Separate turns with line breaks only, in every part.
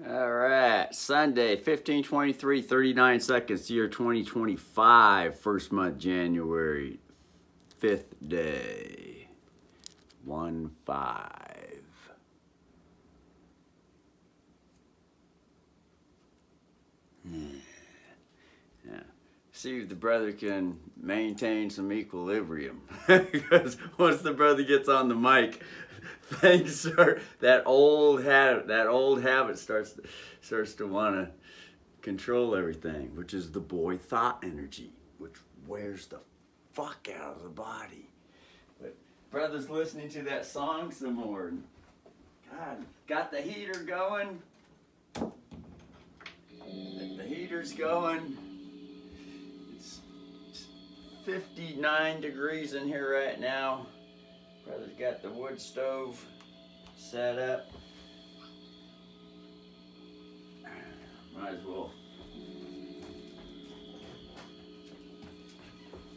All right, Sunday, 15:23, 39 seconds, year 2025, first month, January, 5th day, 1-5. Yeah. See if the brother can maintain some equilibrium. Because once the brother gets on the mic, things start, that old habit starts to want to control everything, which is the boy thought energy, which wears the fuck out of the body. But brother's listening to that song some more. God, got the heater going. The heater's going. It's 59 degrees in here right now. Brother's got the wood stove set up. Might as well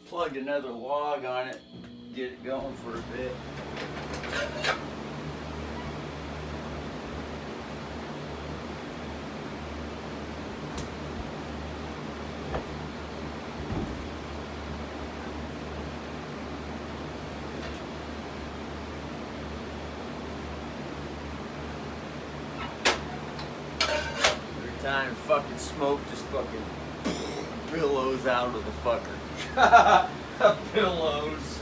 plug another log on it, get it going for a bit. Time fucking smoke just fucking billows out of the fucker. Billows.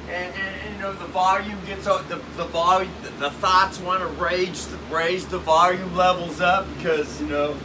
And you know, the volume gets the volume, the thoughts want to raise the volume levels up because, you know.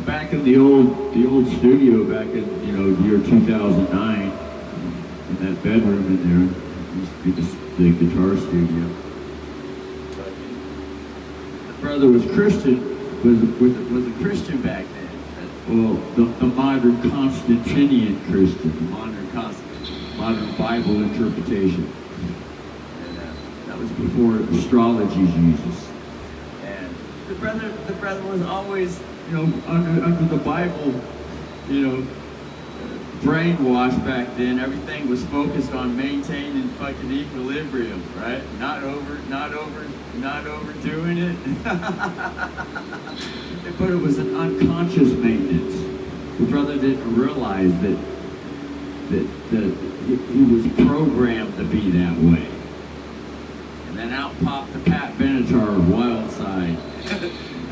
Back in the old studio back in year 2009, in that bedroom in there used to be the guitar studio. The brother was Christian, was a Christian back then. Well, the modern Constantinian Christian, the modern Bible interpretation. And that was before astrology, Jesus.
And the brother was always, under the Bible, brainwashed back then. Everything was focused on maintaining fucking equilibrium, right? Not overdoing it.
But it was an unconscious maintenance. The brother didn't realize that he was programmed to be that way. And then out popped the Pat Benatar of Wild Side.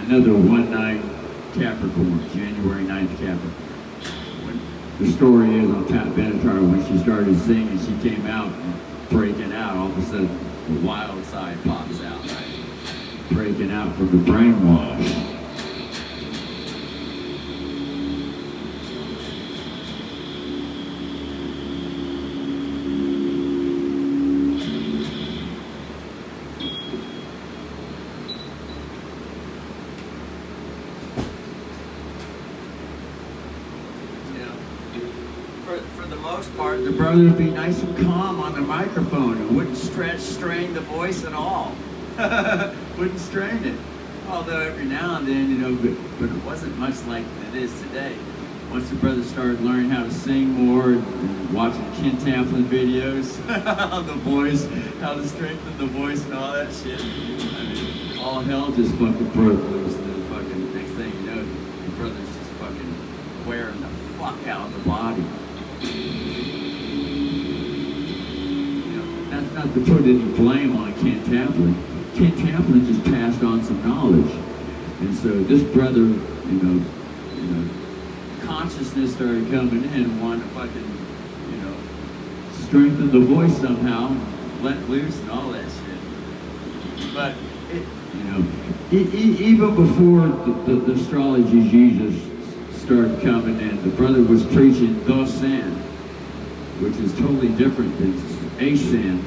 Another 1-9 Capricorn, January 9th Capricorn. The story is on Pat Benatar, when she started singing, she came out and breaking out. All of a sudden, the wild side pops out, right? Breaking out from the brainwash.
For the most part, the brother would be nice and calm on the microphone and wouldn't strain the voice at all. Wouldn't strain it. Although every now and then, but it wasn't much like it is today. Once the brother started learning how to sing more and watching Ken Tamplin videos on the voice, how to strengthen the voice and all that shit. I mean, all hell just fucking broke loose. And then fucking next thing you know, the brother's just fucking wearing the fuck out of the body.
That's not to put any blame on Ken Tamplin. Ken Tamplin just passed on some knowledge. And so this brother, consciousness started coming in and wanted to fucking, strengthen the voice somehow, let loose and all that shit. But, even before the astrology Jesus started coming in, the brother was preaching the sin, which is totally different than a sin,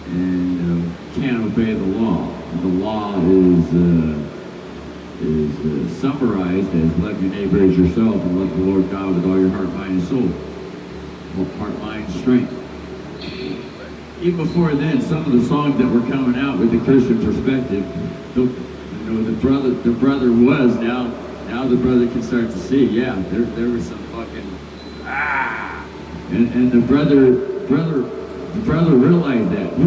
and can't obey the law. The law is summarized as love your neighbor as yourself and love the Lord God with all your heart, mind, and soul. Heart, mind, strength. Even before then, some of the songs that were coming out with the Christian perspective, the brother was now the brother can start to see, yeah, there was some fucking and the brother realized that the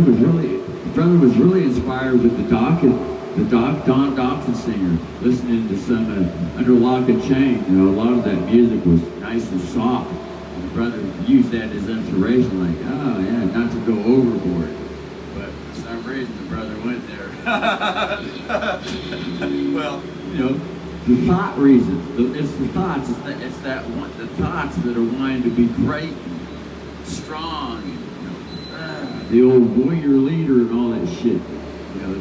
brother was really inspired with the Don Dawson singer, listening to some Under Lock and Chain. You know, a lot of that music was nice and soft. And the brother used that as inspiration, like, oh yeah, not to go overboard. But for some reason, the brother went there. Well, you know, the thought reason. It's the thoughts. It's the thoughts that are wanting to be great, and strong, and, you know, the old warrior leader and all that shit. You know,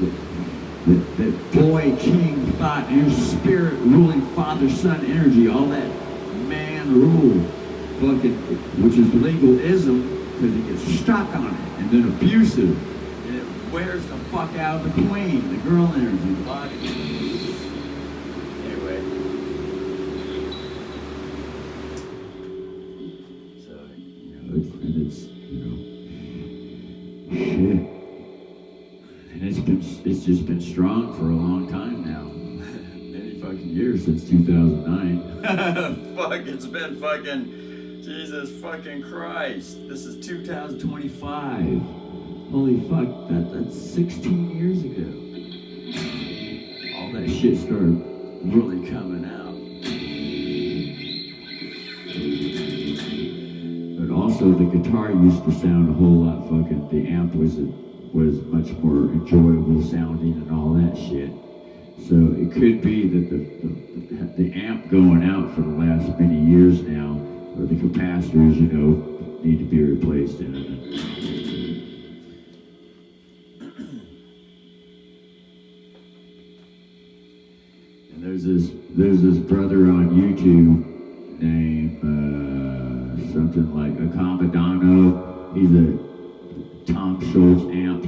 that boy king thought, your spirit ruling father son energy, all that man rule, fucking, which is legalism, because it gets stuck on it, and then abusive, and it wears the fuck out of the queen, the girl energy, the body. Anyway, so you know, it's you know, shit. And it's just been strong for a long time now. Many fucking years since 2009. Fuck, it's been fucking, Jesus fucking Christ. This is 2025. Holy fuck, that's 16 years ago. All that shit started really coming out. But also the guitar used to sound a whole lot fucking, the amp was much more enjoyable sounding and all that shit. So it could be that the amp going out for the last many years now, or the capacitors, you know, need to be replaced in it. And there's this brother on YouTube named something like Accommodano. He's a Tom Schultz amp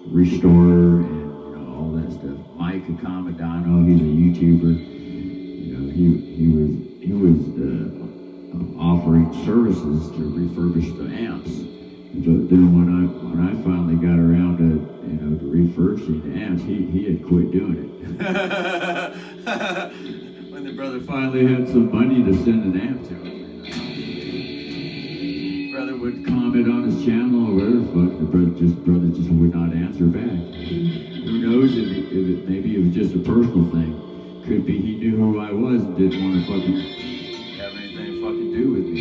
restorer and, you know, all that stuff. Mike Accommodano, he's a YouTuber. You know, he was offering services to refurbish the amps. But then when I finally got around to, you know, to refurbishing the amps, he had quit doing it. When the brother finally had some money to send an amp to him. Brother would comment on his channel or whatever, fuck, the brother just would not answer back. Who knows if it maybe it was just a personal thing. Could be he knew who I was and didn't want to fucking have anything fucking do with me.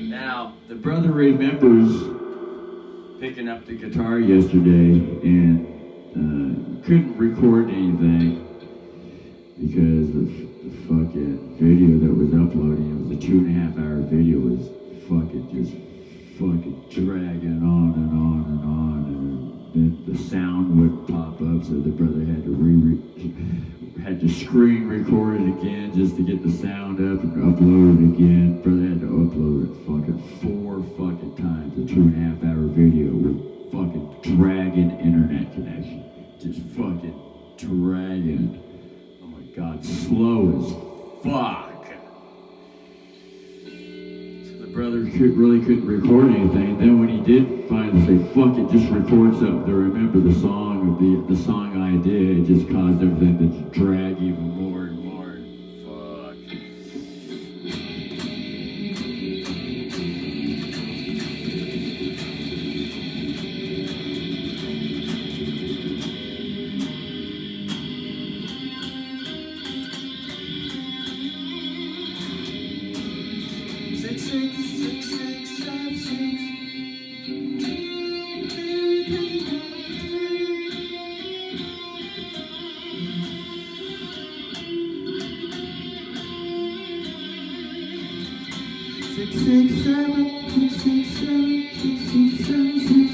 Now, the brother remembers picking up the guitar yesterday and couldn't record anything because the fucking video that was uploading, it was a 2.5 hour video, was fucking just fucking dragging on and on and on, and then the sound wouldn't pop up, so the brother had to screen record it again just to get the sound up and upload it again. Brother had to upload it fucking 4 fucking times, a 2.5 hour video with fucking dragging internet connection. Just fucking dragging. Oh my god, slow as fuck. Brother really couldn't record anything. Then when he did finally say, fuck it, just record something to remember the song of the song I did. It just caused everything to drag even more and more. Fuck.
Six, six, six, six, seven, six. Six, six, seven, six, six, seven, six, six, seven, six,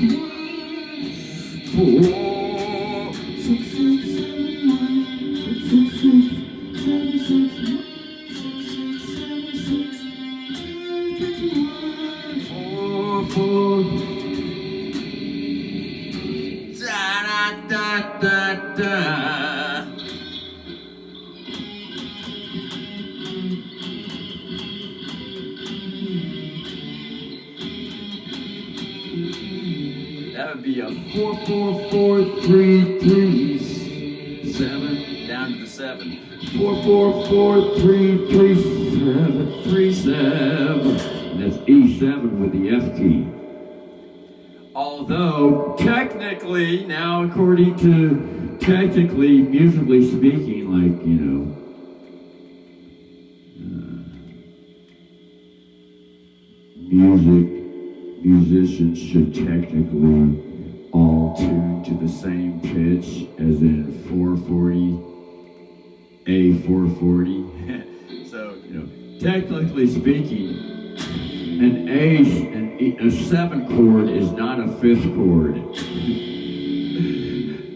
one, 4, 6, 6, 7, 1, 6, 6, 7, 6, 1, 6, 6, 7, 6, 2, 4, 4. Da da da da da. That would be a 4 4 4 3 3 7 down to the 7. 4 4 4 3 3 7 3 7.
That's E7 with the F key.
Although technically now, according to
musically speaking, like, you know, musicians should technically all tune to the same pitch, as in 440, A440.
so
You know, technically speaking, a 7 chord is not a 5th chord.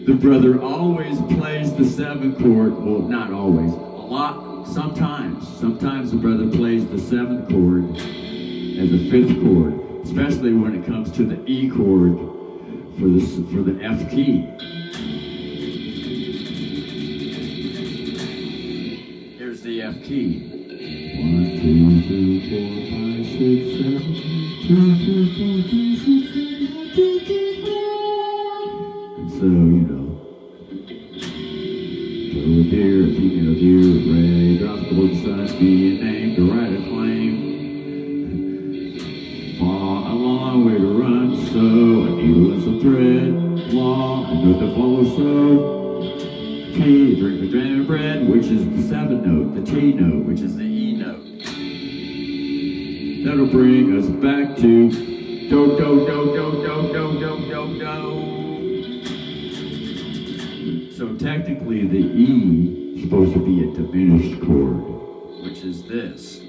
The brother always plays the 7 chord. Well, not always. A lot. Sometimes the brother plays the 7th chord as a 5th chord, especially when it comes to the E chord for the F key.
here's the F key.
1, 2, 3, 4, 5, 6, 7, 2, 3, 4, 5, 6, 7, 1, 2, 3, 4. And so, you know, go dear, female deer, ray, drop the wood sun, be a name to write a claim. Far a long way to run, so a needle is a thread, law, and good to follow, so. T, drink the drain of bread, which is the 7th note, the T note,
Which is the E note.
that'll bring us back to do, do, do, do, do, do, do, do, do. So technically the E is supposed to be a diminished chord.
Which is this.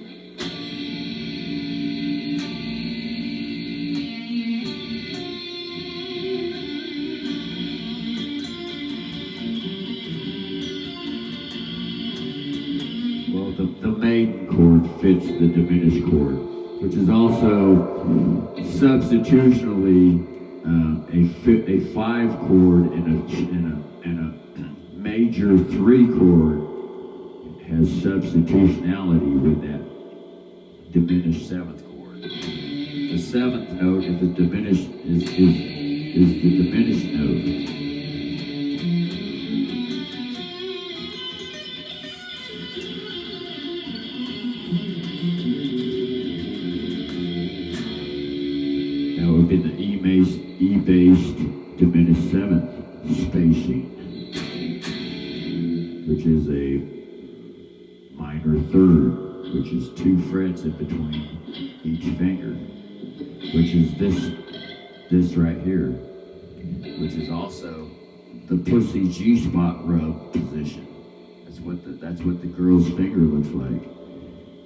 Well, the maiden chord fits the diminished chord, which is also substitutionally a 5 chord and a major 3 chord has substitutionality with that diminished 7th chord. The 7th note is the diminished is the diminished note. That would be the E-based diminished 7th spacing, which is a minor 3rd, which is 2 frets in between each finger, which is this right here, which is also the pussy G-spot rub position. That's what the girl's finger looks like.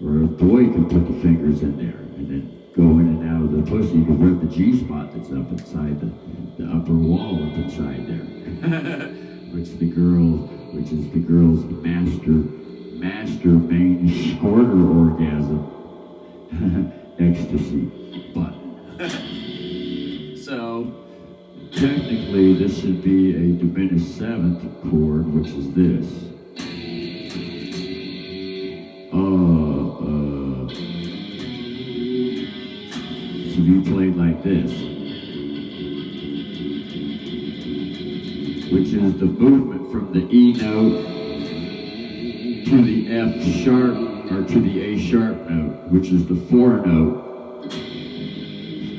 Or a boy can put the fingers in there and then go in and out of the pussy. You can rub the G-spot that's up inside the upper wall up inside there. which is the girl's master main squirter orgasm ecstasy button.
So
Technically this should be a diminished 7th chord, which is this. Should be played like this. is the movement from the E note to the F sharp, or to the A sharp note, which is the 4 note.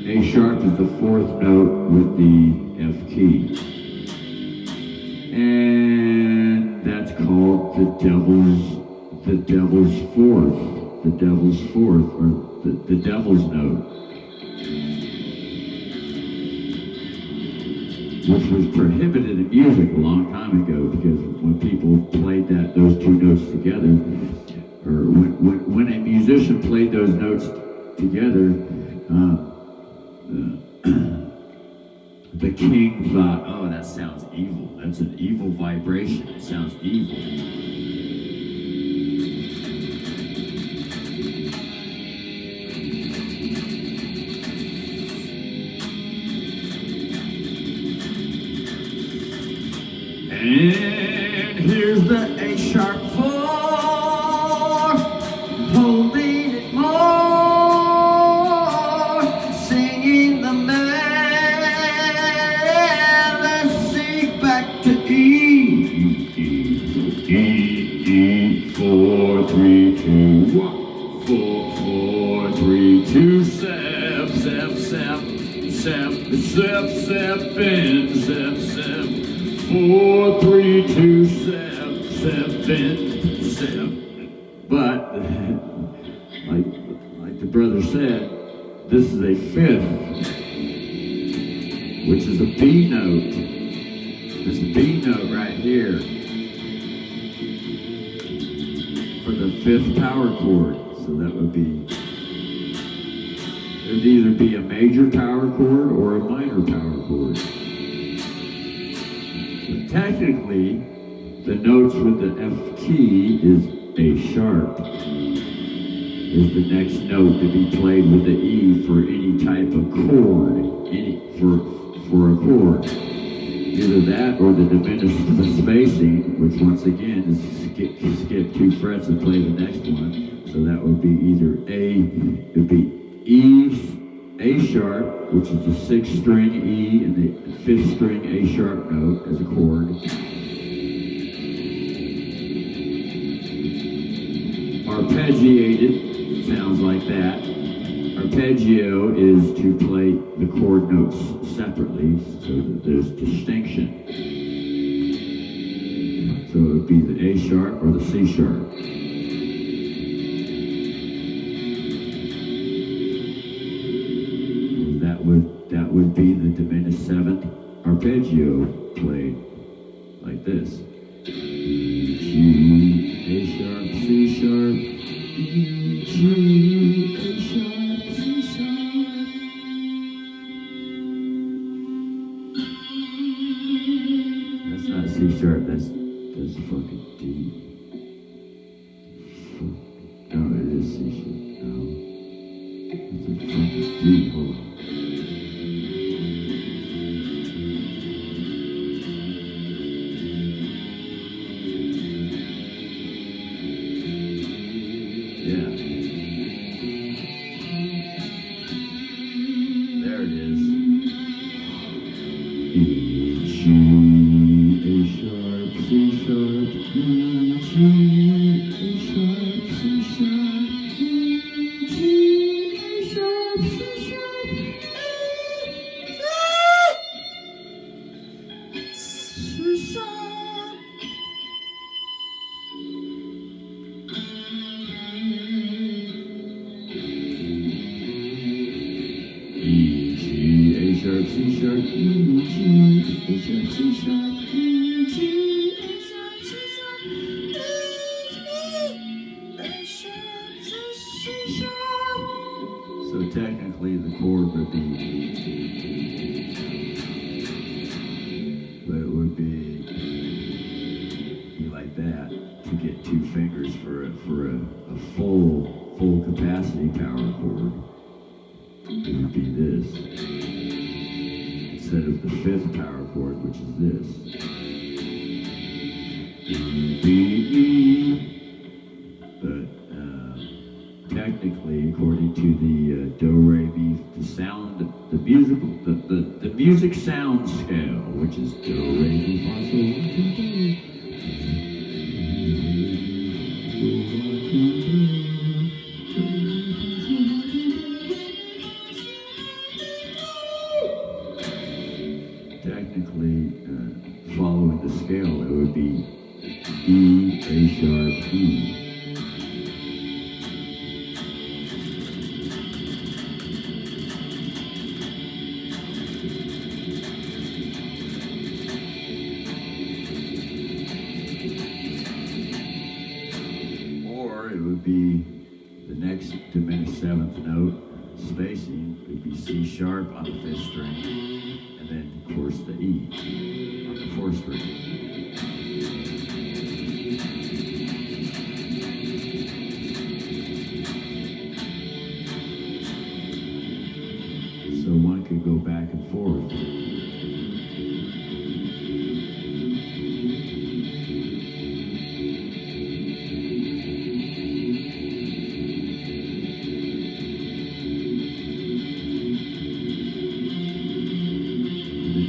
A sharp is the 4th note with the F key. And that's called the devil's fourth, or the devil's note, which was prohibited in music a long time ago, because when people played those two notes together, or when a musician played those notes together, the king thought, oh, that sounds evil. That's an evil vibration. It sounds evil. And here's the A sharp 4, holding it more, singing the melody back to E. E, 4, 3, 2, 1. 4, 3, 2, sep, sep, sep, sep, sep, sep, and sep, sep. 4, 3, 2, 7, 7. But like the brother said, this is a 5th, which is a B note. This B note right here for the 5th power chord. So that would be, it would either be a major power chord or a minor power chord. Technically, the notes with the F key is A sharp, is the next note to be played with the E for any type of chord, for a chord. Either that or the diminished spacing, which once again is skip 2 frets and play the next one. So that would be either it would be E, A sharp, which is the 6th string E and the 5th string A sharp note as a chord. Arpeggiated sounds like that. Arpeggio is to play the chord notes separately, so that there's distinction. So it would be the A sharp or the C sharp. That would be the diminished 7th arpeggio played like this. E, G, A sharp, C sharp, E, G, A sharp, C sharp. That's not C sharp, that's fucking D. No, it is C sharp. No. It's a fucking D, hold on. So technically the chord would be, but it would be like that to get 2 fingers for a full capacity power chord. It would be this instead of the 5th power chord, which is this. B, E. But technically, according to the do re mi, the sound, the music sound scale, which is do re mi fa sol. the scale, it would be E, A sharp, E. Or it would be the next diminished seventh note, spacing, it would be C sharp on the fifth string, and then, of course, the E on the fourth string. So one could go back and forth.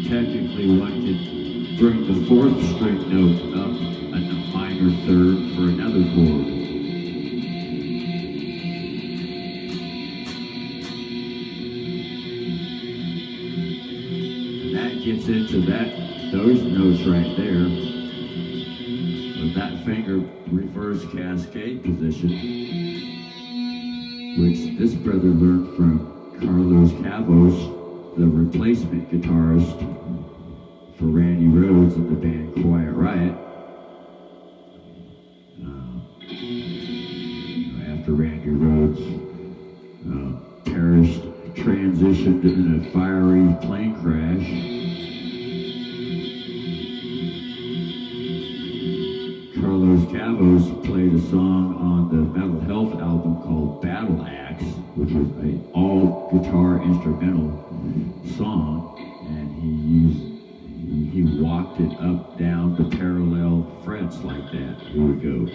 Technically, one could bring the fourth string note up a minor third for another chord. And that gets into those notes right there. With that finger reverse cascade position, which this brother learned from Carlos Cabos, the replacement guitarist for Randy Rhoads in the band Quiet Riot. After Randy Rhoads perished, transitioned in a fiery plane crash, Carlos Cabos played a song on the Mental Health album called Battle Axe, which was an all-guitar instrumental song, and he walked it up, down the parallel frets like that. Here we go.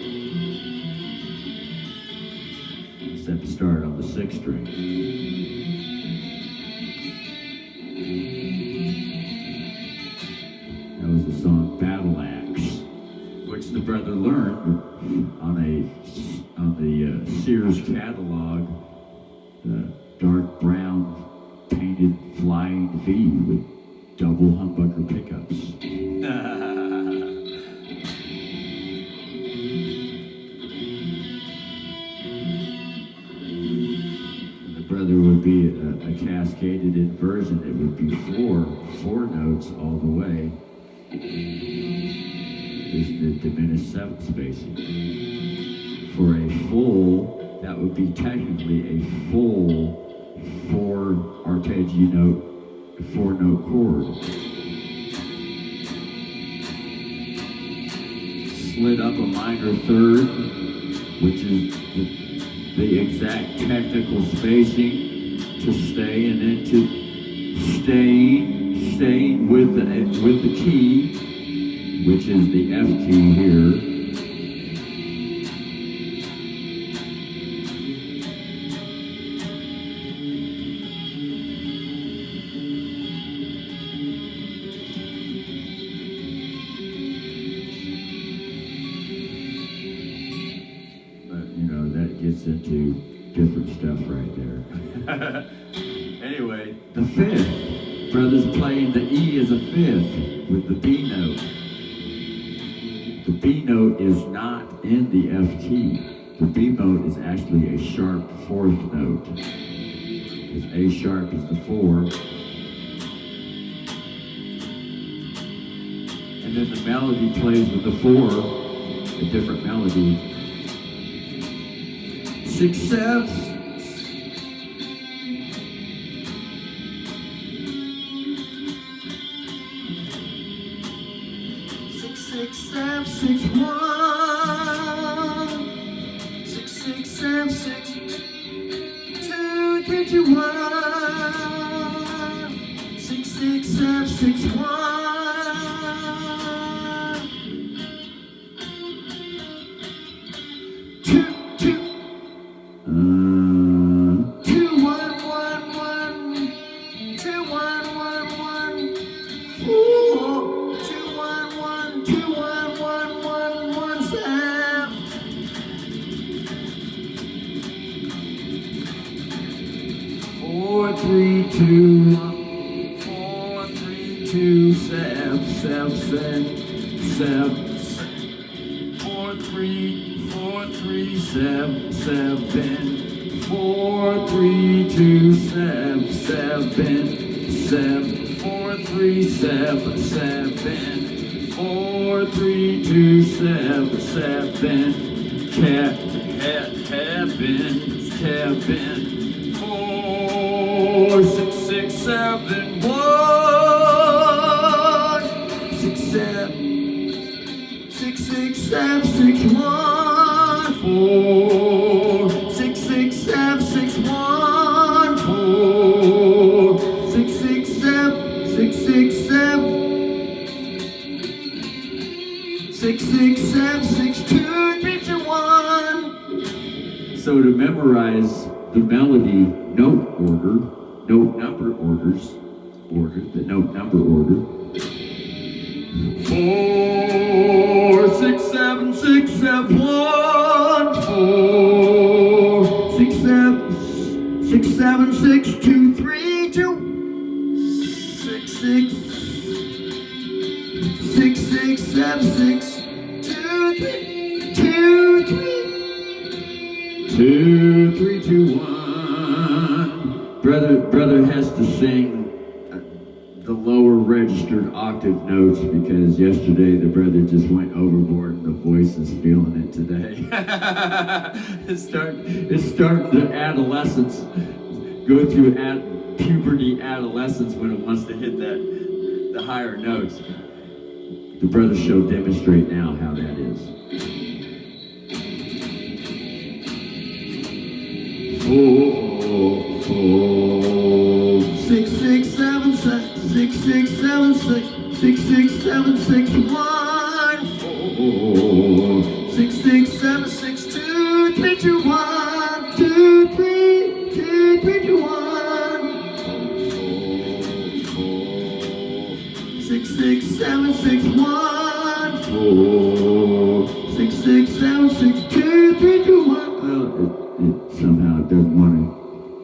Set to start on the sixth string. That was the song Battle Axe, which the brother learned on the Sears catalog, the dark brown painted flying V with double humbucker pickups. The brother would be a cascaded inversion. It would be four notes all the way. Is the diminished seventh spacing. For a full, that would be technically a full four note chord. Slid up a minor third, which is the exact technical spacing to stay, and then to stay with the key, which is the F key here. Gets into different stuff right there. Anyway, the fifth. Brother's playing the E as a fifth with the B note. The B note is not in the F key. The B note is actually a sharp fourth note. Because A sharp is the 4. And then the melody plays with the 4, a different melody. 6 steps. 6 6 7 6 1. 6 6 7 6 2 3 2 1. 6 6 7 6 1. 4 3 2 4 3 2 7 7 7 7, 4, 3, 4, 3, 7, 7, 4, 3, 2, 7, 7, 7, 4, 3, 7, 7, 4, 3, 2, 7, 7, heaven, 4, 6, 6, 7, 1, 6, 7, 6, 6, 7, 6, 1, 4, 6, 6, 7, 6, 1, 4, 6, 6, 7, 6, 6, 7, 6, 6, 7, 6, 2, 3, 2, 1. So to memorize the melody note order, note number orders, the note number order. 4, 6, 7, 6, 7, 1, 4, 6, 7, 6, 7, 6, 2, 3, 2, 6, 6, 6, 6, 7, 6, 2, 3, 2, 3. 2, 3, 2, 1. Brother has to sing the lower registered octave notes because yesterday the brother just went overboard and the voice is feeling it today. It's starting to adolescence, go through puberty adolescence when it wants to hit the higher notes. The brother shall demonstrate now how that is. 4, 4, 6, 6, 7, 6, 6, 7, 6, 6, 6, 7, 6, 1, 4, 6, 6, 7, 6, 2, 3, 2, 1, 2, 3, 2, 3, 2, 1, 6, 6, 7, 6, 1, 4, 6, 6, 7, 6, 2, 3, 2, 1. Well, it somehow doesn't want to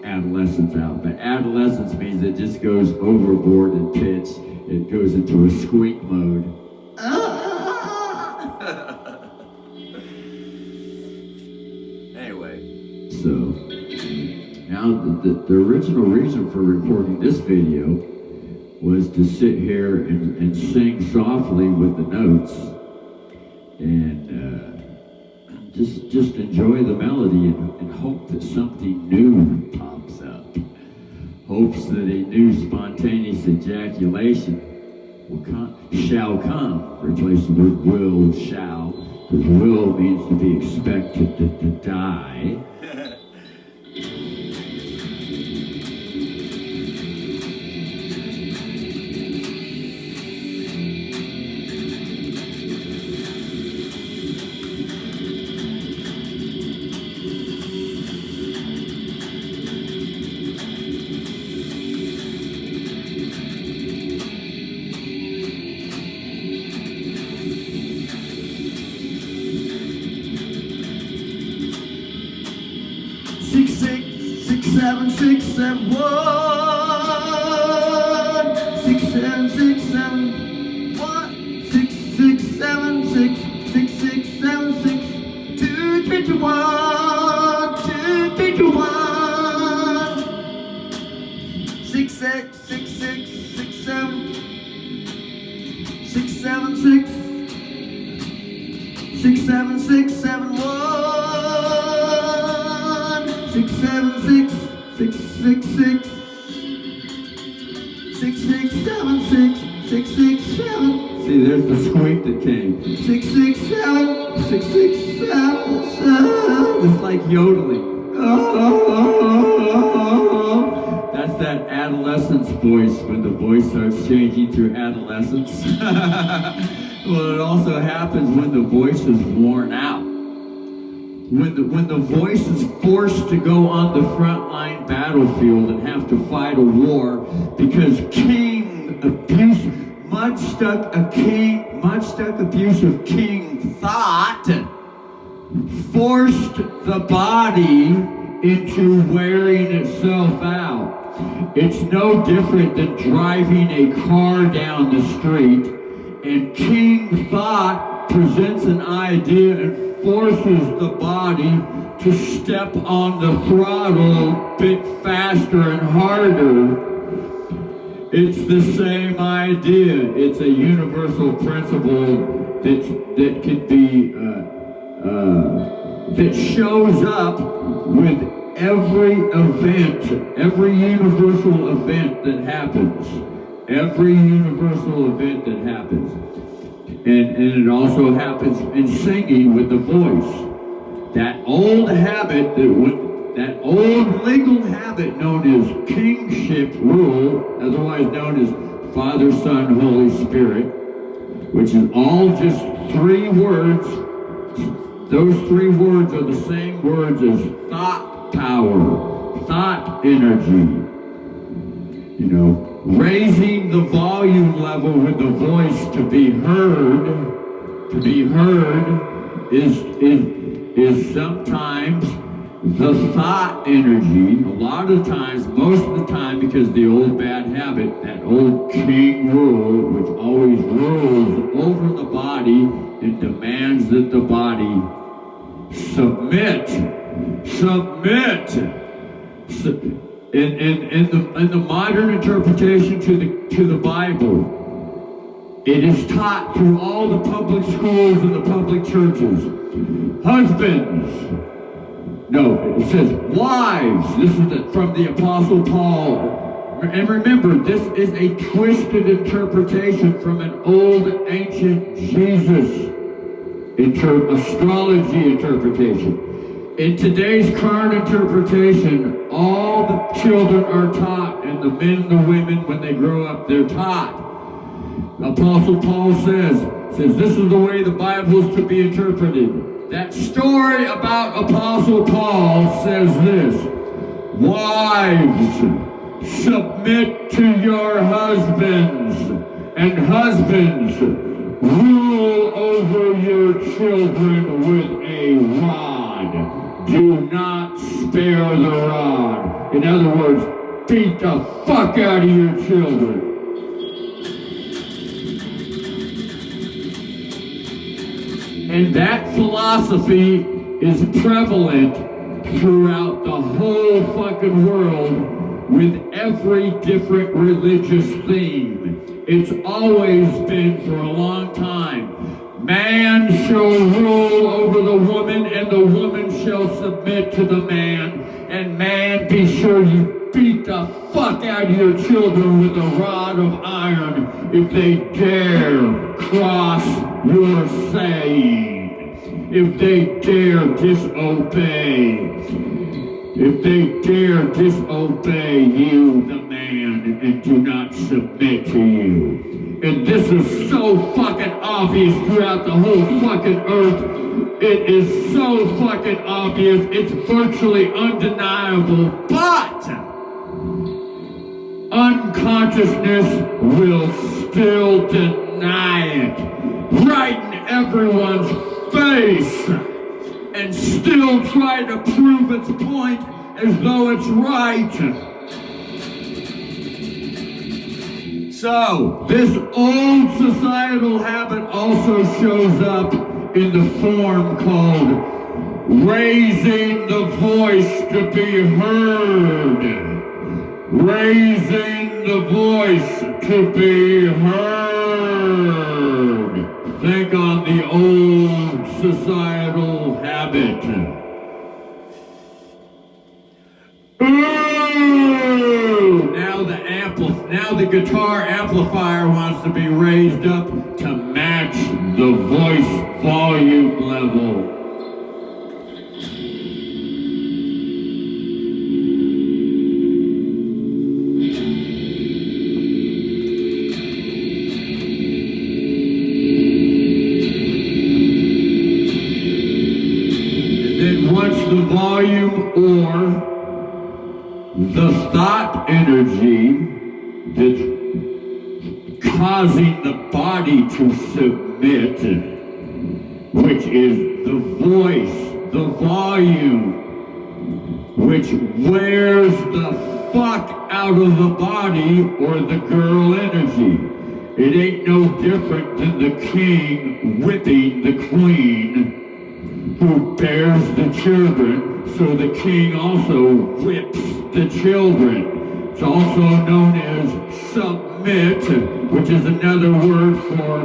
adolescence out, but adolescence means it just goes overboard in pitch. It goes into a squeak mode. Anyway, so now the original reason for recording this video was to sit here and sing softly with the notes and just enjoy the melody and hope that something new pops up. Hopes that a new spontaneous ejaculation shall come. Replace the word will, shall, because will means to be expected to die. 7, 6, 7, 1, 6, 7, 6, 7, 1, 6, 6, 7, 6, 6, 6, 7, 6, 2, 3, 2, 1, 2, 3, 2, 1, 6, 6, 6, 6, 6, 7, 6, 7, 6, 6, 7, 6, 7, 1, 6, 7, 6, 6, 6, 6, 6, 6, 7, 6, 6, 6, 7. See, there's the squeak that came. 6, 6, 7, 6, 6, 7, 7. It's like yodeling. Oh. That's that adolescence voice when the voice starts changing through adolescence. Well, it also happens when the voice is worn out. When the voice is forced to go on the frontline battlefield and have to fight a war because mud-stuck abusive king thought forced the body into wearing itself out. It's no different than driving a car down the street and King Thought thought presents an idea and forces the body to step on the throttle a bit faster and harder. It's the same idea. It's a universal principle that could be that shows up with every event, every universal event that happens. Every universal event that happens. And it also happens in singing with the voice. That old habit, that old legal habit known as kingship rule, otherwise known as Father, Son, Holy Spirit, which is all just 3 words. Those 3 words are the same words as thought power, thought energy. You know, raising the volume level with the voice to be heard is sometimes the thought energy, a lot of times, most of the time, because the old bad habit, that old king rule, which always rules over the body and demands that the body submit. In the modern interpretation to the Bible, it is taught through all the public schools and the public churches. Husbands. No, it says wives. This is from the Apostle Paul. And remember, this is a twisted interpretation from an old ancient Jesus astrology interpretation. In today's current interpretation, all the children are taught, and the men and the women, when they grow up, they're taught. Apostle Paul says this is the way the Bible is to be interpreted. That story about Apostle Paul says this: wives, submit to your husbands, and husbands, rule over your children with a rod. Do not spare the rod. In other words, beat the fuck out of your children. And that philosophy is prevalent throughout the whole fucking world with every different religious theme. It's always been for a long time. Man shall rule over the woman, and the woman shall submit to the man. And man, be sure you beat the fuck out of your children with a rod of iron if they dare cross your saying. If they dare disobey. If they dare disobey you, the man, and do not submit to you. And this is so fucking obvious throughout the whole fucking earth. It is so fucking obvious, it's virtually undeniable, but unconsciousness will still deny it. Right in everyone's face. And still try to prove its point as though it's right. So, this old societal habit also shows up in the form called raising the voice to be heard. Raising the voice to be heard. Think on the old societal habit. Ooh! Now the guitar amplifier wants to be raised up to match the voice volume level. The volume or the thought energy that's causing the body to submit, which is the voice, the volume, which wears the fuck out of the body or the girl energy. It ain't no different than the king whipping the queen who bears the children, so the king also whips the children. It's also known as submit, which is another word for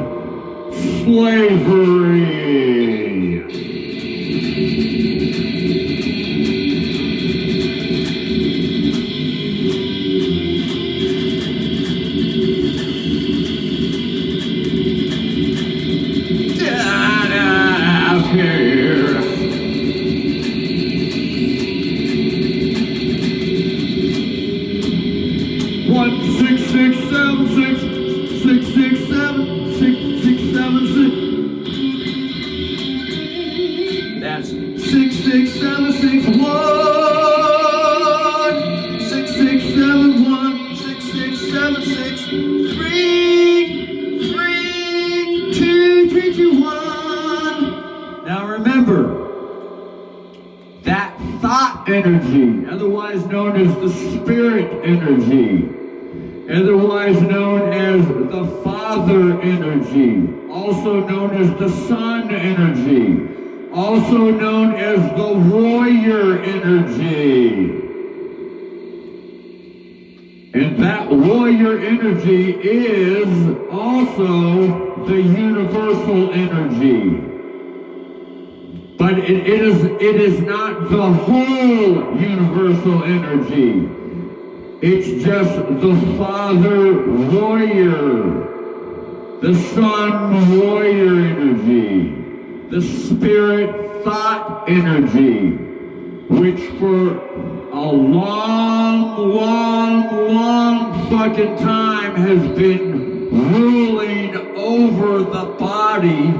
slavery. Here. 1 6 6 7 6 6 6 7 6 6 7 6. That's 6 6 7 6 1 6 6 7 1 6 6 7 6 3 3 2 3 2 1. Now remember, that thought energy, otherwise known as the spirit energy, otherwise known as the father energy, also known as the son energy, also known as the warrior energy. And that warrior energy is also the universal energy. But it is not the whole universal energy. It's just the father warrior, the son warrior energy, the spirit thought energy, which for a long fucking time has been ruling over the body,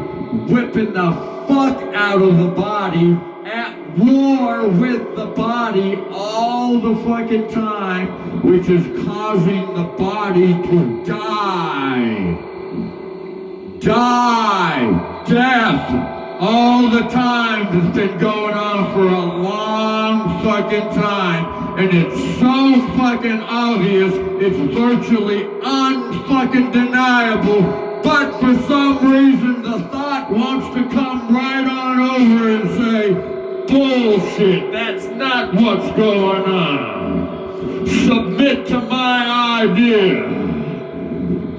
whipping the fuck out of the body, at war with the body all the fucking time, which is causing the body to die. Death, all the time. It's been going on for a long fucking time, and it's so fucking obvious, it's virtually unfucking deniable. But for some reason, the thought wants to come right on over and say, bullshit, that's not what's going on. Submit to my idea.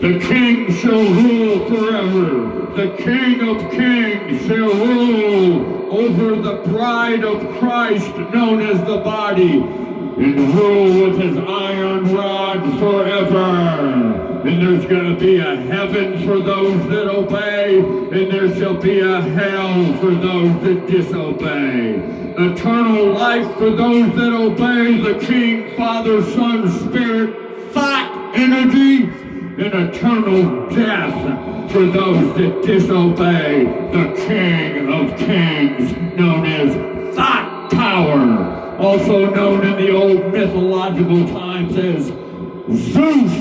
The king shall rule forever. The King of Kings shall rule over the bride of Christ, known as the body, and rule with his iron rod forever. And there's going to be a heaven for those that obey, and there shall be a hell for those that disobey. Eternal life for those that obey the King, Father, Son, Spirit, thought, energy, and eternal death for those that disobey the King of Kings, known as thought power, also known in the old mythological times as Zeus.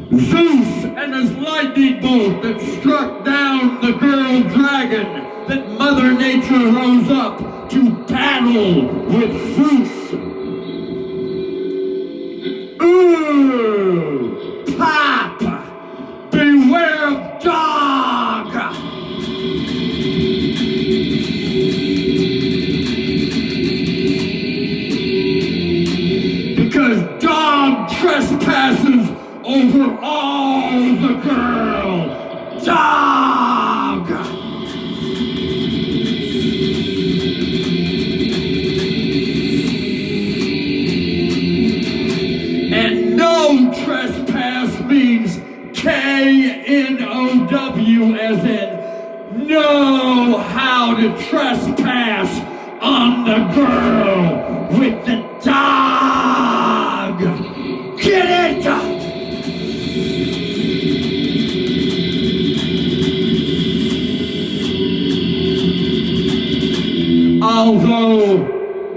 Zeus and his lightning bolt that struck down the girl dragon, that Mother Nature rose up to battle with Zeus. Ooh, pop! Beware of dog! Because dog trespasses over all the girl. Dog! And no trespass means K-N-O-W, as in know how to trespass on the girl with the dog. Get it? Although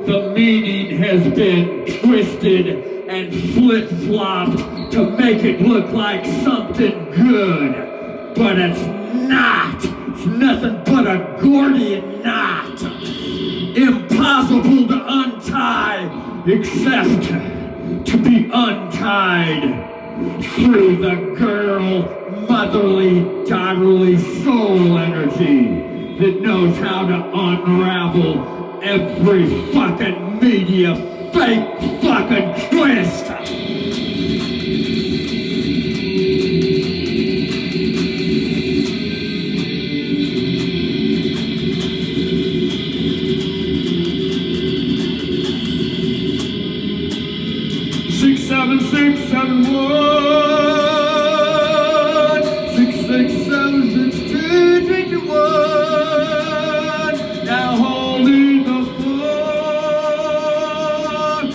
the meaning has been twisted and flip-flopped to make it look like something good, but it's not. It's nothing but a Gordian knot. Impossible to untie except to be untied. through the girl, motherly, daughterly soul energy that knows how to unravel every fucking media fake fucking twist. Seven, 6, 7, 1, 6, 6, 7, 6, 2, 3, 2, 1. Now holding the phone,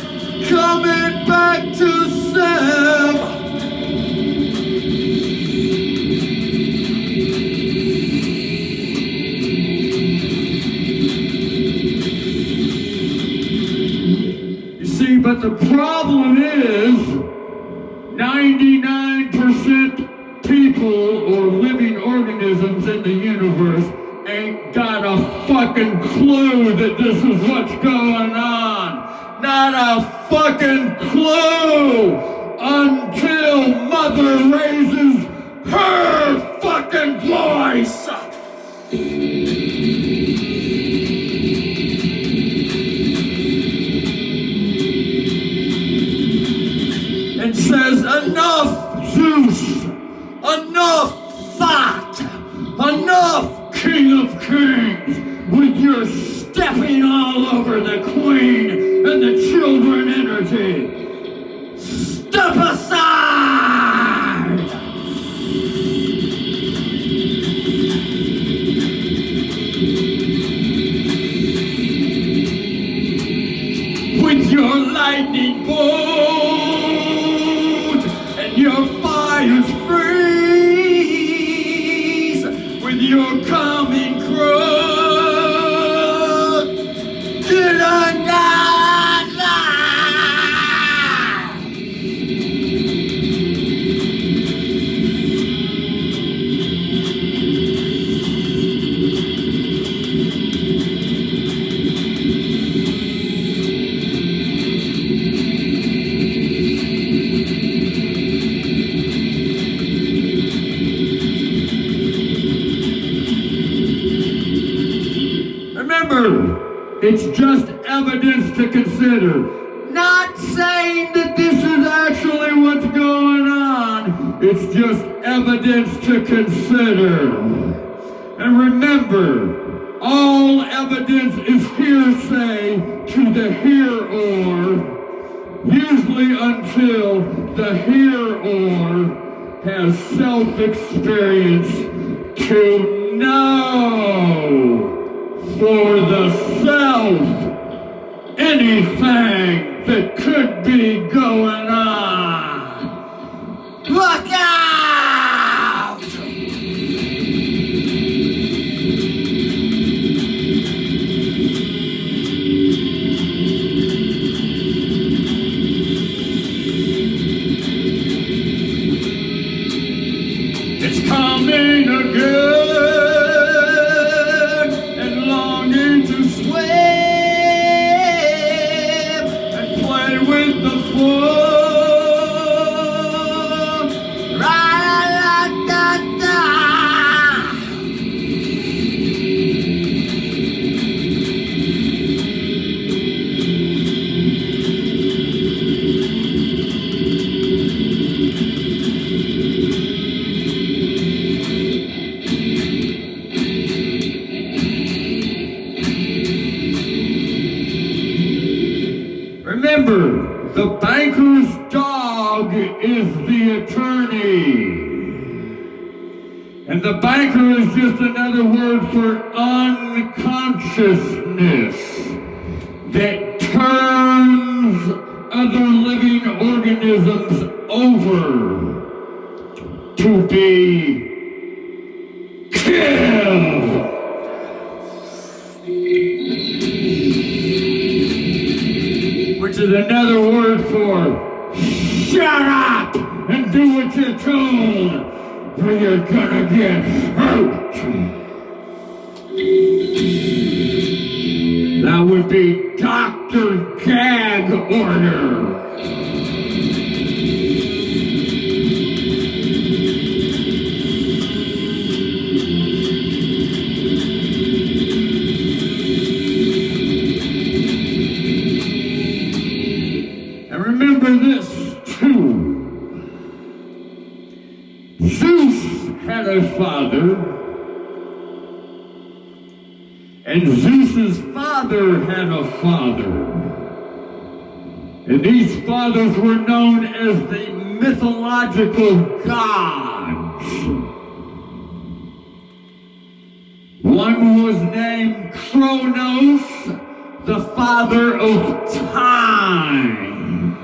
coming back to self. You see, but the problem is 99% people or living organisms in the universe ain't got a fucking clue that this is what's going on. Not a fucking clue until Mother raises her fucking voice. And says, enough Zeus, enough thought, enough King of Kings, with your stepping all over the Queen and the children energy. Step aside! With your lightning bolt, your fires freeze with your coming crowd. Get on that line. It's just evidence to consider. Not saying that this is actually what's going on. It's just evidence to consider. And remember, all evidence is hearsay to the hear-or, usually until the hear-or has self-experience to know for the self anything that could be going on. Look out! It's coming again. Remember, the banker's dog is the attorney. And the banker is just another word for unconsciousness that turns other living organisms over to be killed. Which is another word for shut up and do what you're told, or you're gonna get hurt. That would be Dr. Gag Order. And Zeus's father had a father. And these fathers were known as the mythological gods. One was named Kronos, the father of time.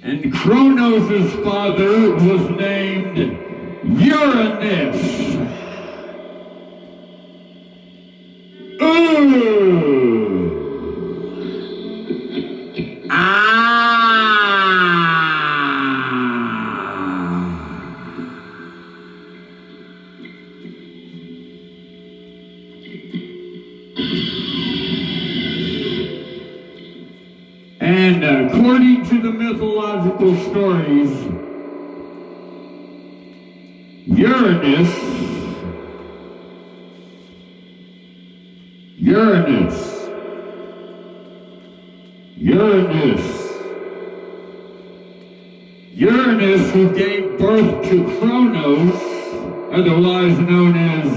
And Kronos' father was named Uranus. And according to the mythological stories, Uranus who gave birth to Kronos, otherwise known as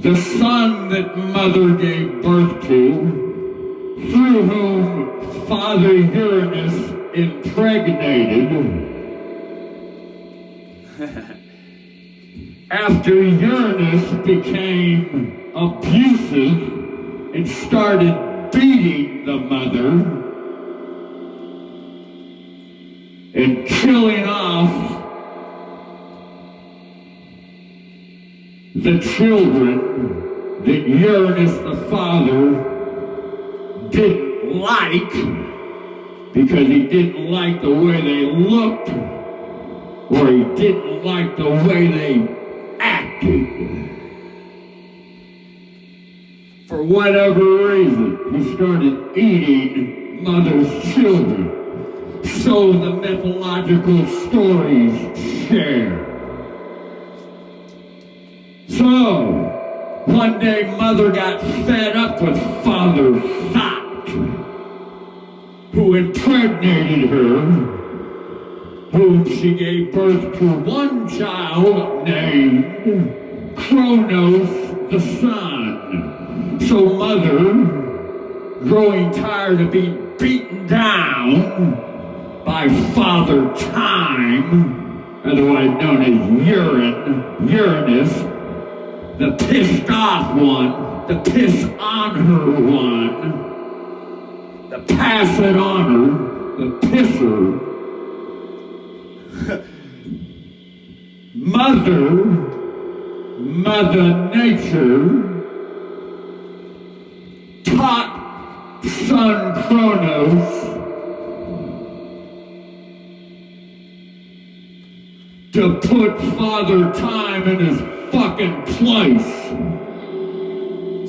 the son that mother gave birth to, through whom Father Uranus impregnated. After Uranus became abusive and started beating the mother and killing off the children that Uranus the father didn't like, because he didn't like the way they looked, or he didn't like the way they acted. For whatever reason, he started eating mother's children. So the mythological stories share. So, one day mother got fed up with Father Thought, who impregnated her, whom she gave birth to one child named Kronos the son. So mother, growing tired of being beaten down by Father Time, otherwise known as Uranus, the pissed off one, the piss on her one, the pass it on her, the pisser. Mother Nature taught son Kronos to put Father Time in his fucking place.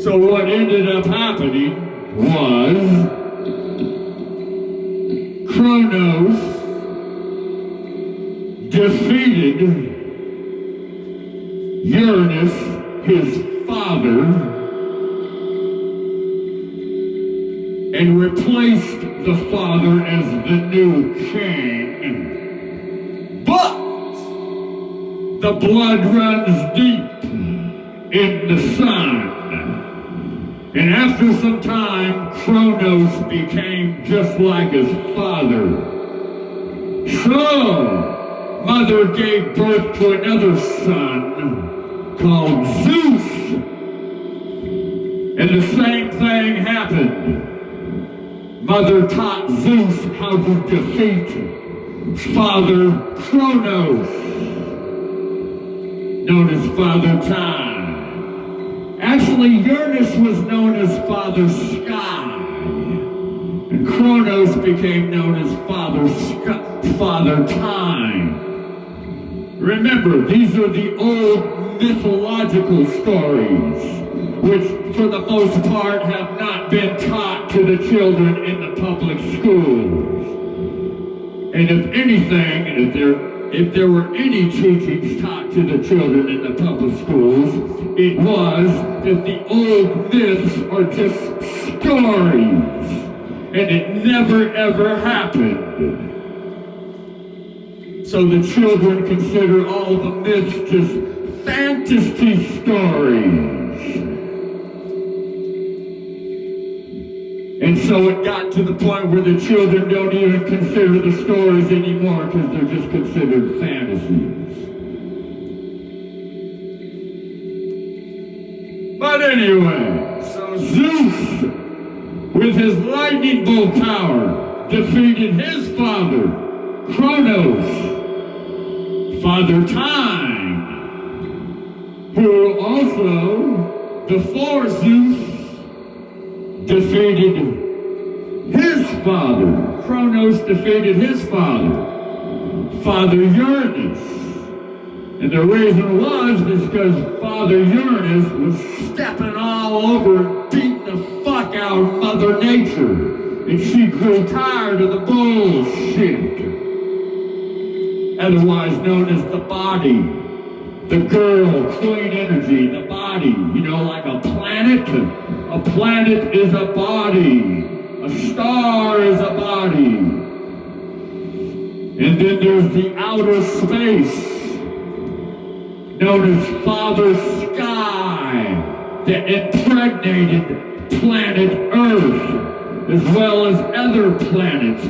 So what ended up happening was Kronos defeated Uranus, his father, and replaced the father as the new king. But the blood runs deep in the son. And after some time, Kronos became just like his father. So, mother gave birth to another son called Zeus. And the same thing happened. Mother taught Zeus how to defeat Father Kronos, known as Father Time. Actually, Uranus was known as Father Sky, and Kronos became known as Father Time. Remember, these are the old mythological stories, which for the most part have not been taught to the children in the public schools. And if anything, if there were any teachings taught to the children in the public schools, it was that the old myths are just stories, and it never ever happened. So the children consider all the myths just fantasy stories. And so it got to the point where the children don't even consider the stories anymore because they're just considered fantasies. But anyway, so Zeus, with his lightning bolt power, defeated his father, Kronos, Father Time, who also, before Zeus, defeated his father. Kronos defeated his father, Father Uranus. And the reason was because Father Uranus was stepping all over and beating the fuck out of Mother Nature. And she grew tired of the bullshit. Otherwise known as the body. The girl, queen energy, the body. You know, like a planet. A planet is a body. A star is a body. And then there's the outer space, known as Father Sky, that impregnated planet Earth, as well as other planets.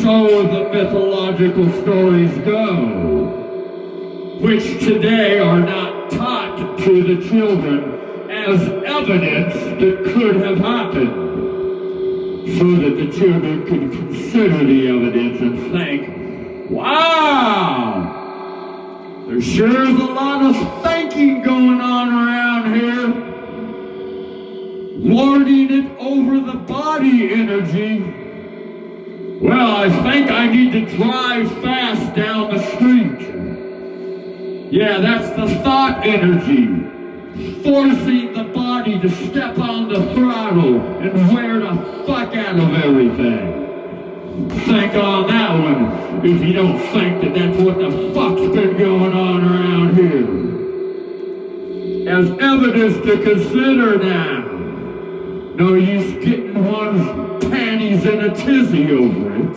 So the mythological stories go, which today are not taught to the children as evidence that could have happened, so that the children could consider the evidence and think, wow! There sure is a lot of thinking going on around here. Lording it over the body energy. Well, I think I need to drive fast down the street. Yeah, that's the thought energy. Forcing the body to step on the throttle and wear the fuck out of everything. Think on that one if you don't think that that's what the fuck's been going on around here. As evidence to consider now. No use getting one's panties in a tizzy over it.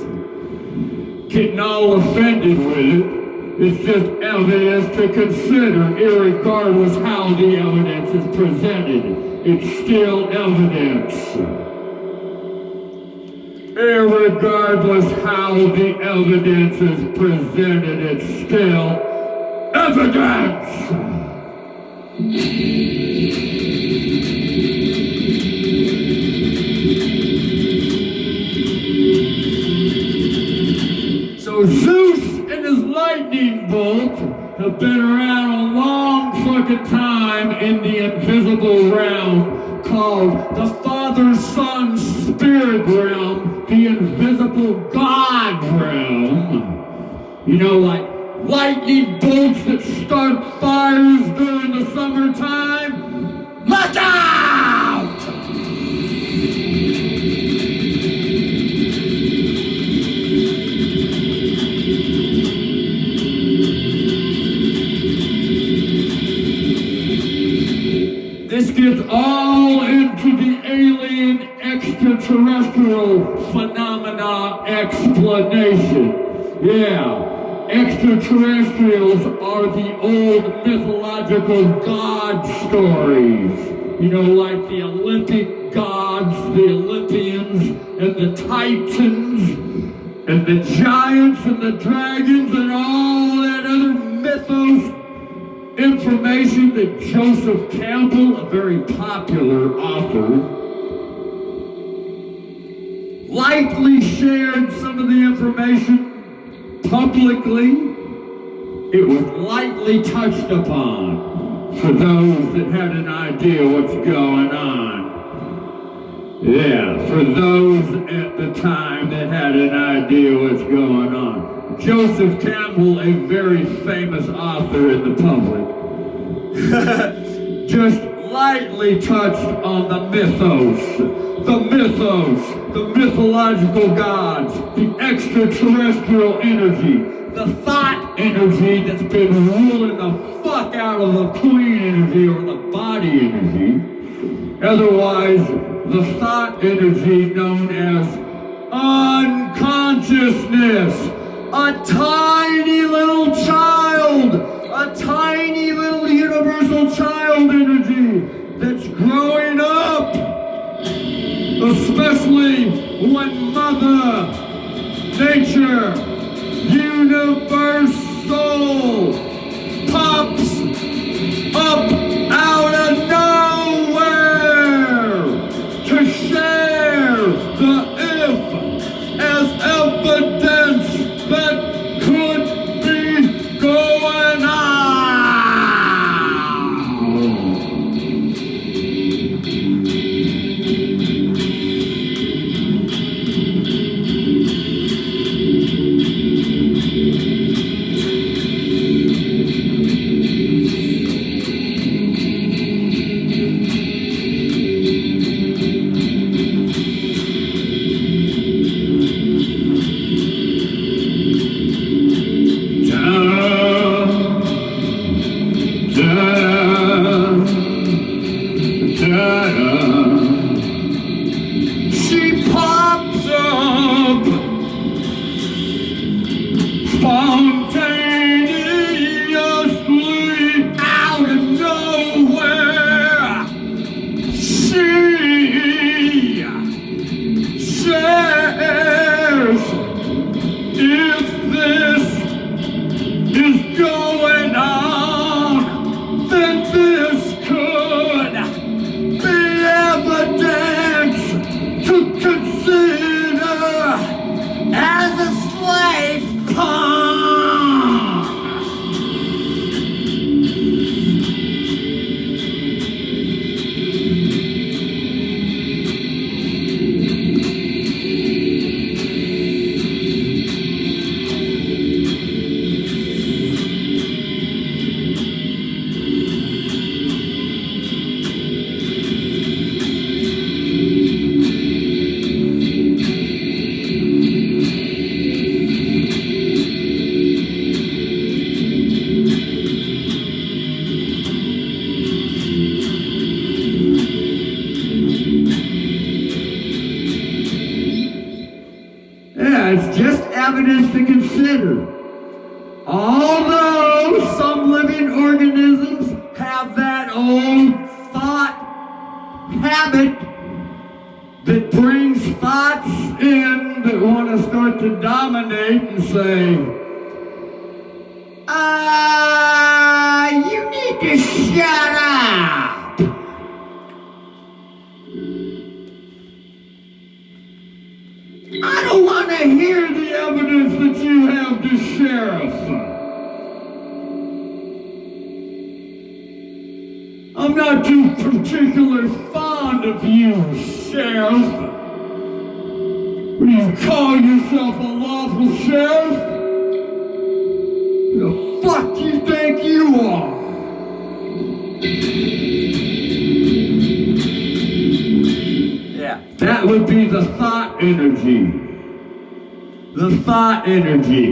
Getting all offended with it. It's just evidence to consider, irregardless how the evidence is presented. It's still evidence. Irregardless how the evidence is presented, it's still evidence! So Zeus and his lightning bolt have been around a long fucking time in the invisible realm called the Father-Son Spirit realm, the invisible God realm. You know, like lightning bolts that start fires during the summertime. Look out! This gets all into the alien extraterrestrial phenomena explanation. Yeah, extraterrestrials are the old mythological god stories. You know, like the Olympic gods, the Olympians, and the Titans, and the giants, and the dragons, and all that other mythos information that Joseph Campbell, a very popular author, lightly shared some of the information publicly. It was lightly touched upon for those that had an idea what's going on. Yeah, for those at the time that had an idea what's going on. Joseph Campbell, a very famous author in the public, just lightly touched on the mythos, the mythological gods, the extraterrestrial energy, the thought energy that's been ruling the fuck out of the queen energy or the body energy. Otherwise, the thought energy known as unconsciousness. A tiny little child, a tiny little universe when Mother Nature, Universal, pops up out of nowhere to share the if as evidence that could be going on. She pops up spontaneously out of nowhere. She says, if this is going on, then this could be evidence to consider as a slave pond. Yeah, it's just evidence to consider. Although some living organisms have that old thought habit that brings thoughts in that want to start to dominate and say, you need to shut up. I don't want to hear the evidence that you have to sheriff. I'm not too particularly fond of you, Sheriff. What do you call yourself, a lawful sheriff? Who the fuck do you think you are? Yeah, that would be the thought energy. The thought energy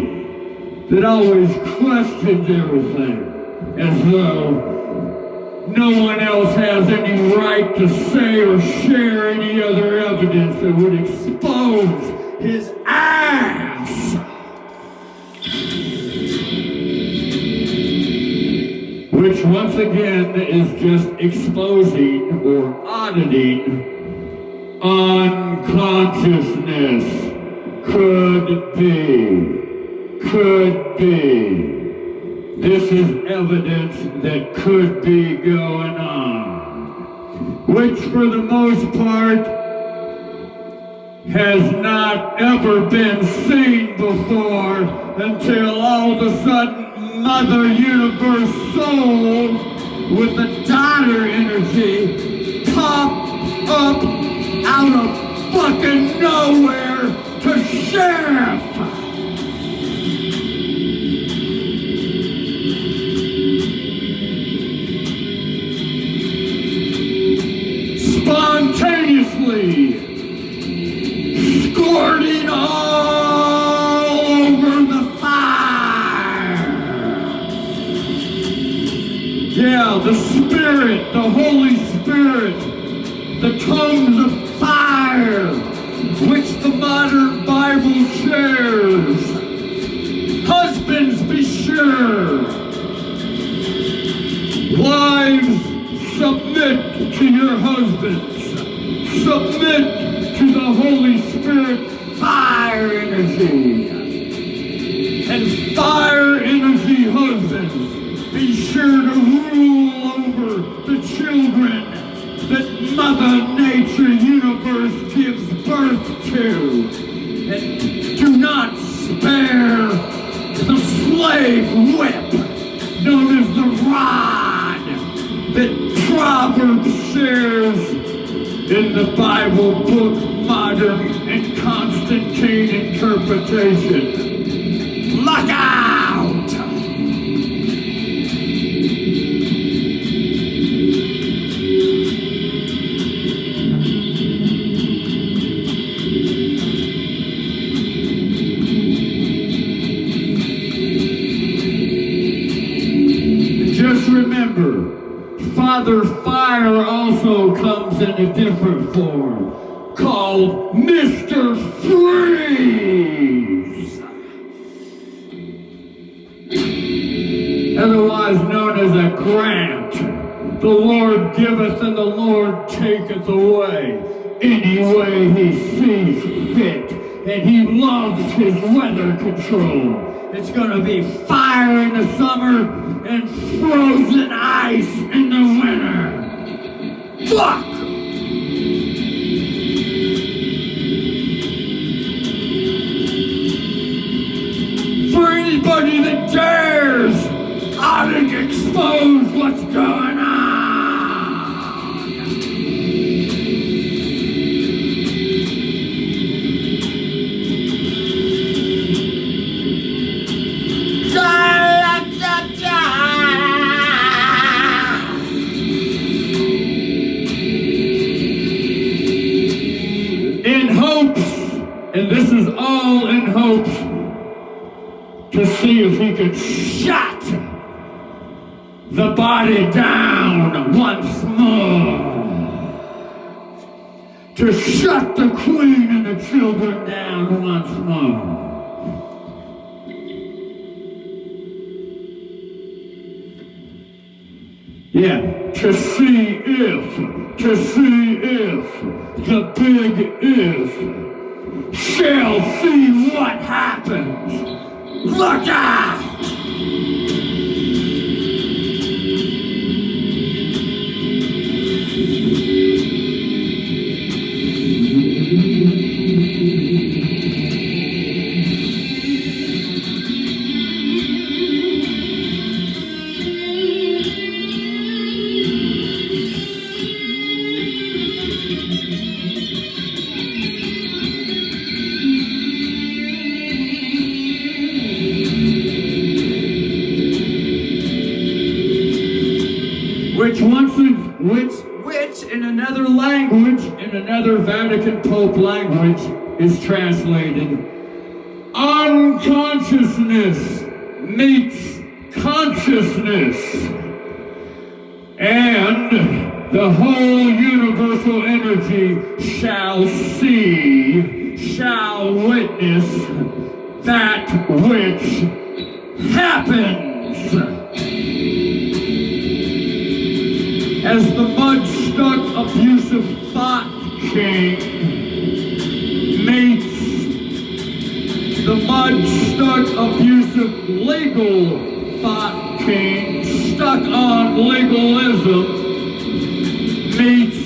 that always questions everything as though no one else has any right to say or share any other evidence that would expose his ass. Which once again is just exposing or auditing unconsciousness. Could be. This is evidence that could be going on, which for the most part has not ever been seen before until all of a sudden Mother Universal with the daughter energy popped up out of fucking nowhere to sheriff. Spontaneously squirting all over the fire. Yeah, the Spirit, the Holy Spirit, the tongues of fire, which the modern Bible shares. Husbands, be sure. Wives, submit to your husbands. Submit to the Holy Spirit fire energy. And fire energy husbands, be sure to rule over the children that Mother Nature Universe gives birth to. And do not spare the slave whip known as the rod that Proverbs shares in the Bible book modern and Constantine interpretation. Look out! Just remember, Father Fire also comes in a different form, called Mr. Freeze, otherwise known as a grant. The Lord giveth and the Lord taketh away any way he sees fit, and he loves his weather control. It's going to be fire in the summer and frozen ice in the winter. Fuck! For anybody that dares, I'll expose what's going on. In hopes, and this is all in hopes, to see if he could shut the body down once more. To shut the queen and the children down once more. Yeah, to see if the big if shall see what happens. Look out! Which in another language, in another Vatican Pope language, is translated, unconsciousness meets consciousness, and the whole universal energy shall see, shall witness that which happens. As the mud-stuck, abusive thought king meets the mud-stuck, abusive legal thought king stuck on legalism meets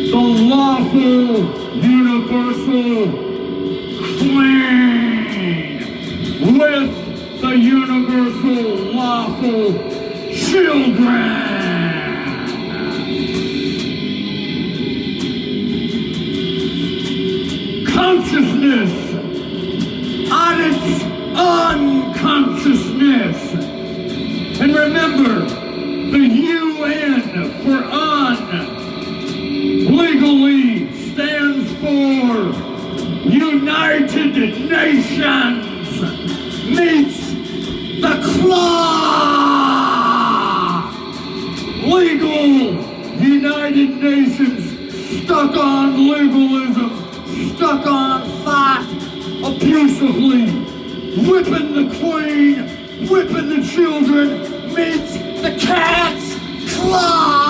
the lawful, universal queen with the universal, lawful children. Consciousness on its unconsciousness. And remember, the UN for un legally stands for United Nations meets the claw. Legal United Nations stuck on legalism, stuck on thought, abusively, whipping the queen, whipping the children, meets the cat's claw.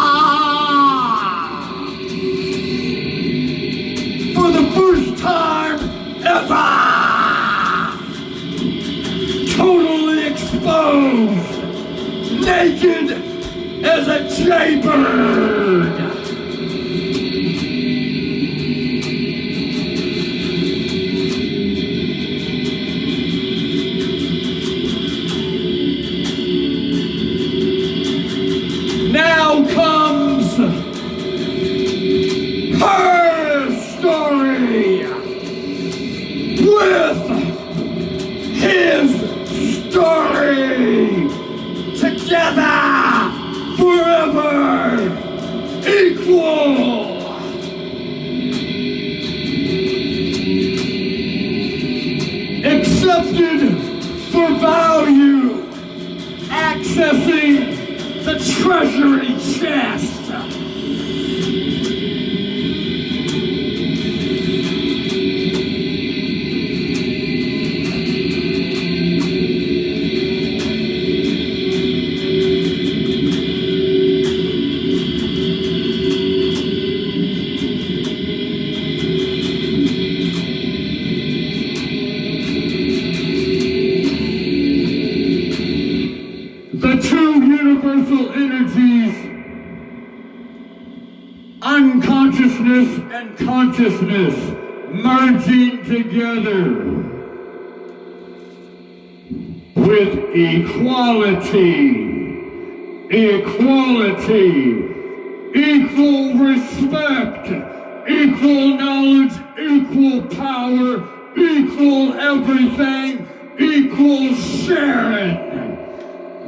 naked as a jaybird. Now comes her story with his story. Together, forever, equal. Accepted for value, accessing the treasury chest. The two universal energies, unconsciousness and consciousness, merging together with equality, equal respect, equal knowledge, equal power, equal everything, equal sharing.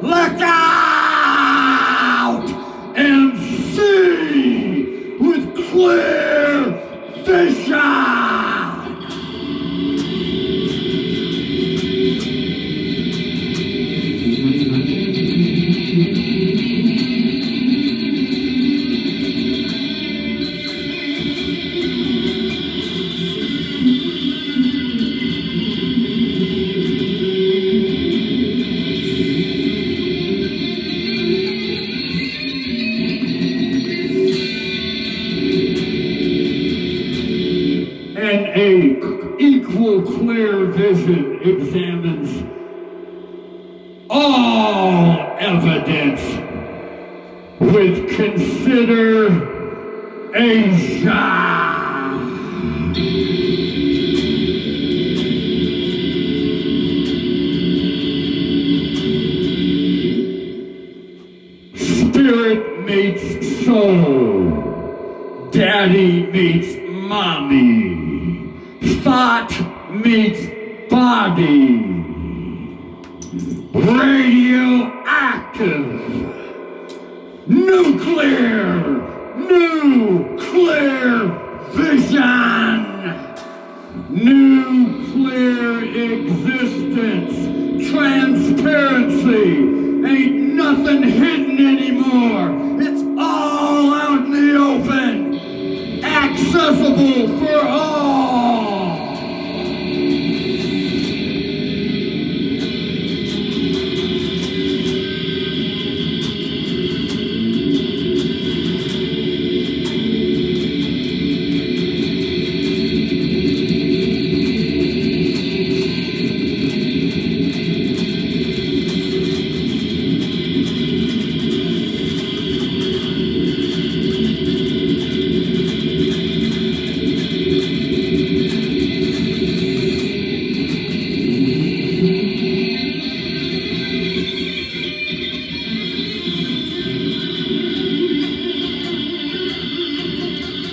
Look out and see with clear vision. And a equal clear vision examines all evidence with consideration. Spirit meets soul. Daddy meets mommy. Thought meets body. Radioactive. Nuclear vision. Nuclear existence. Transparency. Ain't nothing hidden anymore. It's all out in the open. Accessible for all.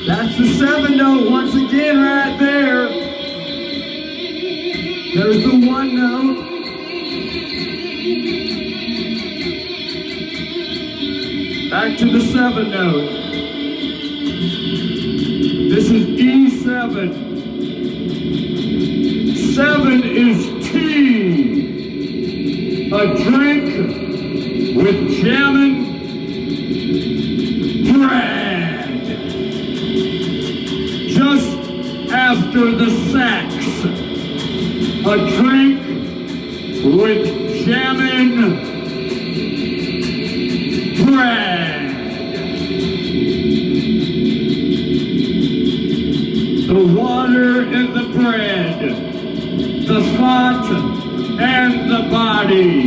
That's the 7 note once again right there. There's the 1 note. Back to the 7 note. This is E7. 7 is tea. A drink with jammin' bread. Just after the sex, a drink with jammin' bread. The water and the bread, the thought and the body.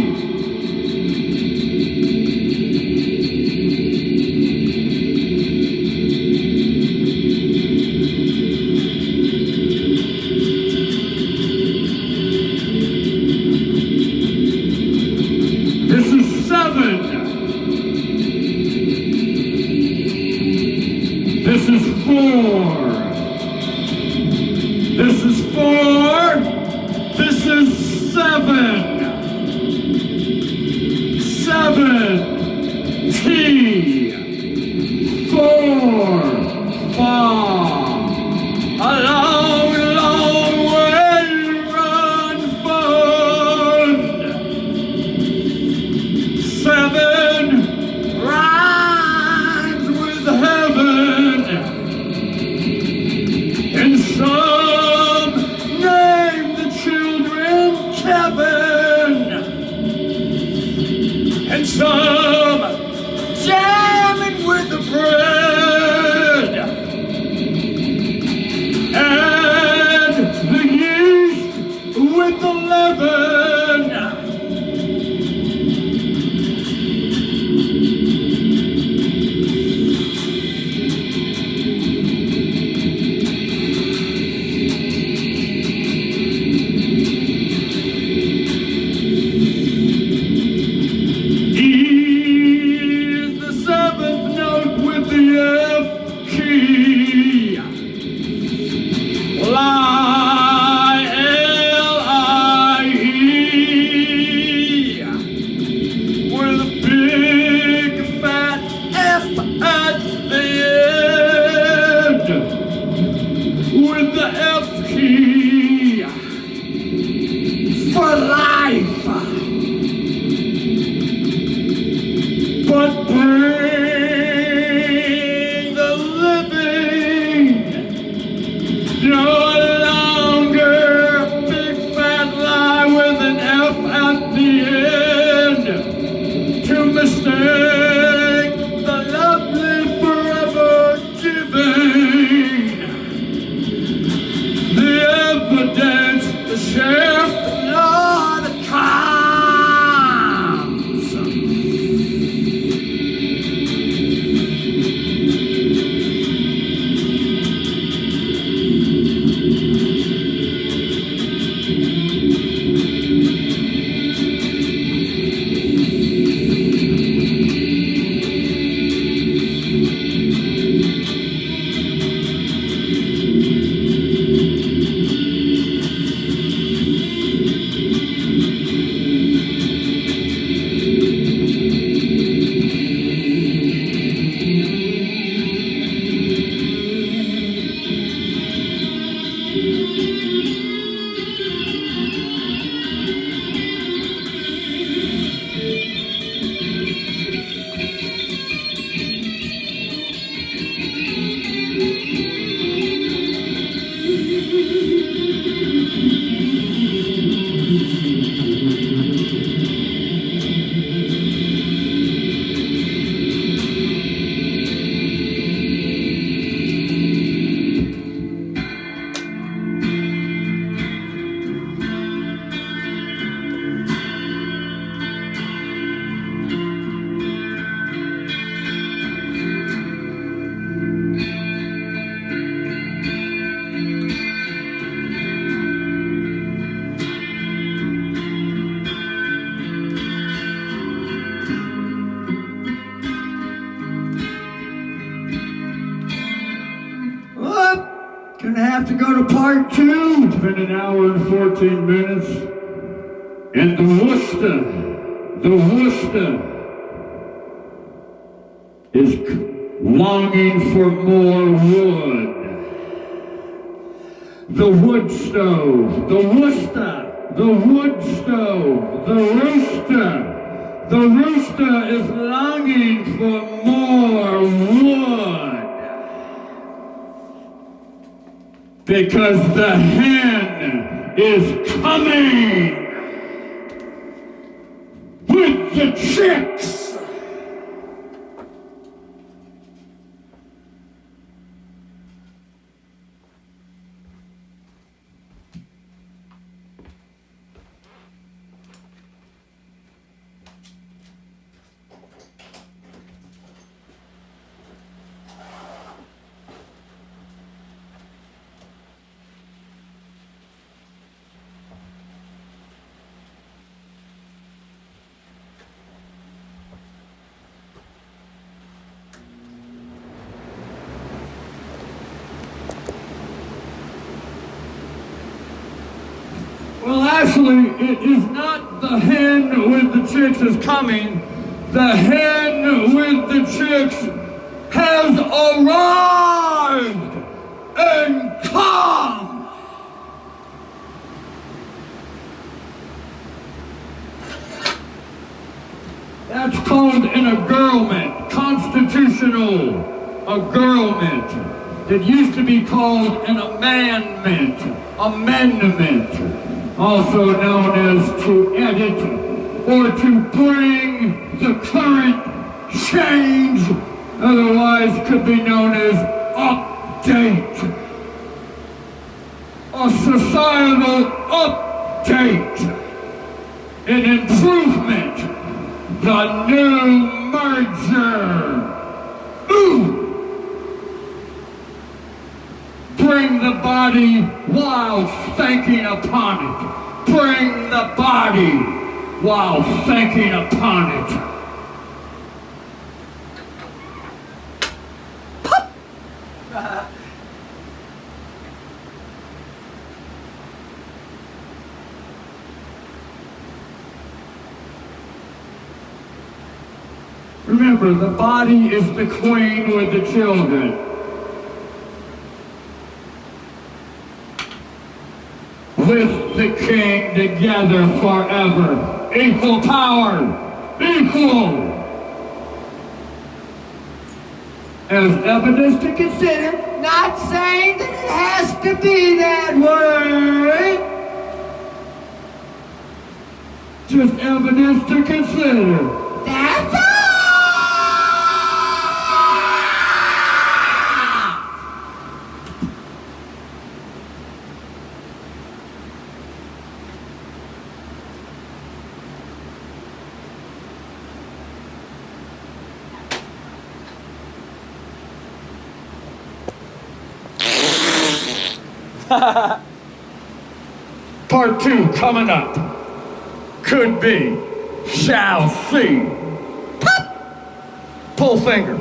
This is 4. This is 4. This is 7. 7. T. 4. Fa. A long, long way run fun. 7 rhymes with heaven. And some name the children Kevin. And some jamming with the bread. And the yeast with the leaven. E is the 7th note with the F key. L-I-E. With a big fat F at the end. With the F key. For life. But bring the living no longer big fat lie with an F at the end to mistake the lovely forever giving. The evidence, the sheriff, the law, the comes. Gonna have to go to part 2. It's been an hour and 14 minutes. And the Worcester is longing for more wood. The wood stove, the Worcester, the wood stove, the rooster. The rooster is longing for more wood. Because the hen is coming with the chicks. Actually, it is not the hen with the chicks is coming. The hen with the chicks has arrived and come. That's called an agurement, constitutional agurement. That used to be called an amendment, also known as to edit or to bring the current change, otherwise could be known as update. A societal update, an improvement, the new merger. Ooh! Bring the body while thinking upon it. Bring the body while thinking upon it. Remember, the body is the queen with the children. With the king together forever. Equal power. Equal. As evidence to consider, not saying that it has to be that way. Just evidence to consider. That's all. Part 2 coming up. Could be. Shall see. Pull finger.